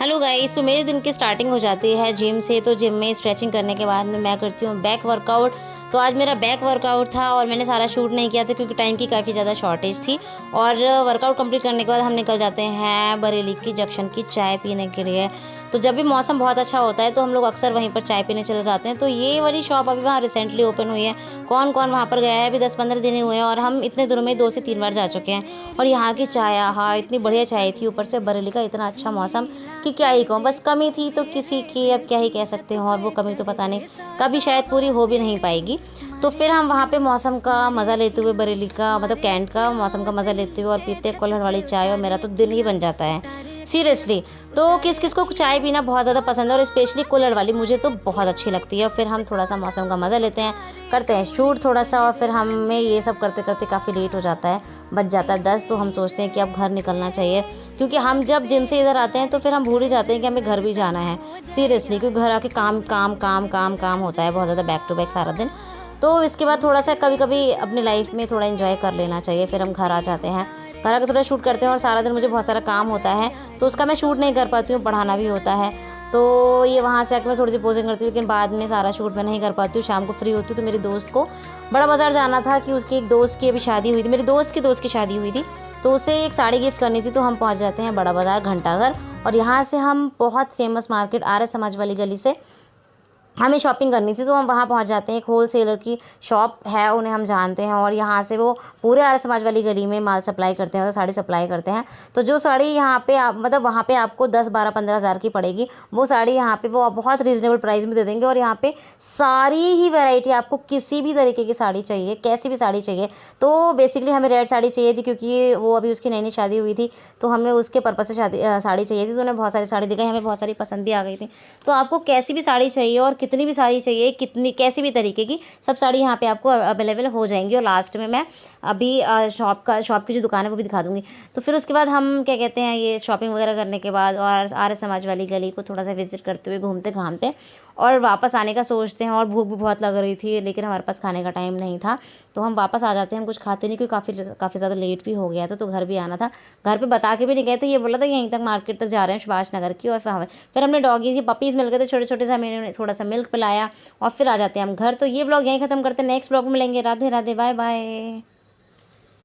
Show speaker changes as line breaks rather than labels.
Hello guys, तो मेरे दिन की स्टार्टिंग हो जाती है जिम से। तो जिम में स्ट्रेचिंग करने के बाद में मैं करती हूँ बैक वर्कआउट। तो आज मेरा बैक वर्कआउट था और मैंने सारा शूट नहीं किया था क्योंकि टाइम की काफ़ी ज़्यादा शॉर्टेज थी। और वर्कआउट कंप्लीट करने के बाद हम निकल जाते हैं बरेली की जंक्शन की चाय पीने के लिए। तो जब भी मौसम बहुत अच्छा होता है तो हम लोग अक्सर वहीं पर चाय पीने चले जाते हैं। तो ये वाली शॉप अभी वहाँ रिसेंटली ओपन हुई है। कौन कौन वहाँ पर गया है? अभी 10-15 दिन ही हुए हैं और हम इतने दिनों में 2 से 3 बार जा चुके हैं। और यहाँ की चाय, हाँ, इतनी बढ़िया चाय थी, ऊपर से बरेली का इतना अच्छा मौसम कि क्या ही कहूँ। बस कमी थी तो किसी की अब क्या ही कह सकते हैं, और वो कमी तो पता नहीं कभी शायद पूरी हो भी नहीं पाएगी। तो फिर हम वहाँ पे मौसम का मज़ा लेते हुए, बरेली का मतलब कैंट का मौसम का मज़ा लेते हुए और पीते कुल्हड़ वाली चाय, और मेरा तो दिन ही बन जाता है सीरियसली। तो किस किस को चाय पीना बहुत ज़्यादा पसंद है और स्पेशली कुल्हड़ वाली, मुझे तो बहुत अच्छी लगती है। फिर हम थोड़ा सा मौसम का मज़ा लेते हैं, करते हैं शूट थोड़ा सा, और फिर हमें ये सब करते करते काफ़ी लेट हो जाता है, बज जाता है 10। तो हम सोचते हैं कि अब घर निकलना चाहिए, क्योंकि हम जब जिम से इधर आते हैं तो फिर हम भूल ही जाते हैं कि हमें घर भी जाना है सीरियसली। क्योंकि घर आके काम काम काम काम काम होता है बहुत ज़्यादा, बैक टू बैक सारा दिन। तो इसके बाद थोड़ा सा कभी कभी अपनी लाइफ में थोड़ा एंजॉय कर लेना चाहिए। फिर हम घर आ जाते हैं, घर आकर थोड़ा शूट करते हैं, और सारा दिन मुझे बहुत सारा काम होता है तो उसका मैं शूट नहीं कर पाती हूँ, पढ़ाना भी होता है। तो ये वहाँ से आकर मैं थोड़ी सी पोजिंग करती हूँ, लेकिन बाद में सारा शूट मैं नहीं कर पाती हूँ। शाम को फ्री होती हूँ तो मेरी दोस्त को बड़ा बाज़ार जाना था कि उसकी एक दोस्त की अभी शादी हुई थी, मेरी दोस्त की शादी हुई थी, तो उसे एक साड़ी गिफ्ट करनी थी। तो हम पहुँच जाते हैं बड़ा बाज़ार घंटाघर, और यहाँ से हम बहुत फेमस मार्केट आर्य समाज वाली गली से हमें शॉपिंग करनी थी। तो हम वहाँ पहुँच जाते हैं, एक होल सेलर की शॉप है, उन्हें हम जानते हैं, और यहाँ से वो पूरे आर्य समाज वाली गली में माल सप्लाई करते हैं, साड़ी सप्लाई करते हैं। तो जो साड़ी यहाँ पे आप मतलब वहाँ पे आपको 10-12-15 हज़ार की पड़ेगी, वो साड़ी यहाँ पे वो बहुत रीज़नेबल प्राइस में दे देंगे। और यहाँ पे सारी ही वैरायटी, आपको किसी भी तरीके की साड़ी चाहिए, कैसी भी साड़ी चाहिए। तो बेसिकली हमें रेड साड़ी चाहिए थी क्योंकि वो अभी उसकी नई नई शादी हुई थी, तो हमें उसके पर्पज़ से साड़ी चाहिए थी। तो उन्हें बहुत सारी साड़ी दिखाई, हमें बहुत सारी पसंद भी आ गई थी। तो आपको कैसी भी साड़ी चाहिए और कितनी भी साड़ी चाहिए, कितनी कैसी भी तरीके की, सब साड़ी यहाँ पे आपको अवेलेबल हो जाएंगी। और लास्ट में मैं अभी शॉप की जो दुकान है वो भी दिखा दूँगी। तो फिर उसके बाद हम क्या कहते हैं, ये शॉपिंग वगैरह करने के बाद और आर्य समाज वाली गली को थोड़ा सा विजिट करते हुए, घूमते घामते और वापस आने का सोचते हैं। और भूख भी बहुत लग रही थी, लेकिन हमारे पास खाने का टाइम नहीं था, तो हम वापस आ जाते हैं। हम कुछ खाते नहीं, क्योंकि काफ़ी ज़्यादा लेट भी हो गया था, तो घर भी आना था। घर पे बता के भी नहीं गए थे, ये बोला था कि यहीं तक मार्केट तक जा रहे हैं सुभाष नगर की। और फिर हमने डॉगीज़, ये पपीज़ मिल गए थे छोटे छोटे से, हमें उन्हें थोड़ा सा मिल्क पिलाया और फिर आ जाते हैं हम घर। तो ये ब्लॉग यहीं ख़त्म करते हैं, नेक्स्ट ब्लॉग में मिलेंगे। Radhe Radhe, bye bye.